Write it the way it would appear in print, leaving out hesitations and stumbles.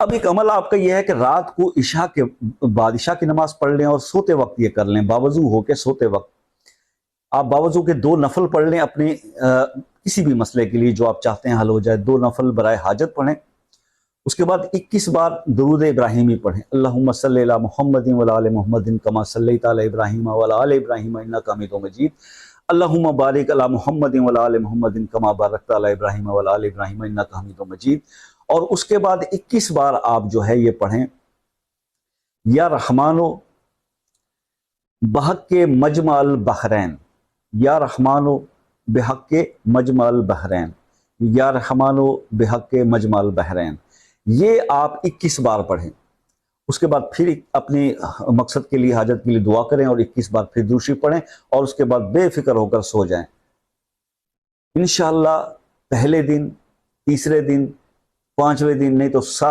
اب ایک عمل آپ کا یہ ہے کہ رات کو عشاء کے بعد عشاء کی نماز پڑھ لیں اور سوتے وقت یہ کر لیں، باوضو ہو کے سوتے وقت آپ باوضو کے 2 نفل پڑھ لیں اپنے کسی بھی مسئلے کے لیے جو آپ چاہتے ہیں حل ہو جائے، 2 نفل برائے حاجت پڑھیں۔ اس کے بعد 21 بار درود ابراہیمی پڑھیں، اللہم صلی علی محمد وعلی آل محمد کما صلیت علی ابراہیم وعلی آل ابراہیم انک حمید مجید، اللہم بارک علی محمد وعلی آل محمد کما بارکت علی ابراہیم وعلی آل ابراہیم انک حمید مجید۔ اور اس کے بعد 21 بار آپ جو ہے یہ پڑھیں، یا رحمانو بحق کے مجمع البحرین، یا رحمانو بحق کے مجمع البحرین، یا رحمانو بحق کے مجمع البحرین، یہ آپ 21 بار پڑھیں۔ اس کے بعد پھر اپنی مقصد کے لیے حاجت کے لیے دعا کریں اور 21 بار پھر درود شریف پڑھیں اور اس کے بعد بے فکر ہو کر سو جائیں۔ انشاءاللہ پہلے دن، تیسرے دن، 5ویں دن، نہیں تو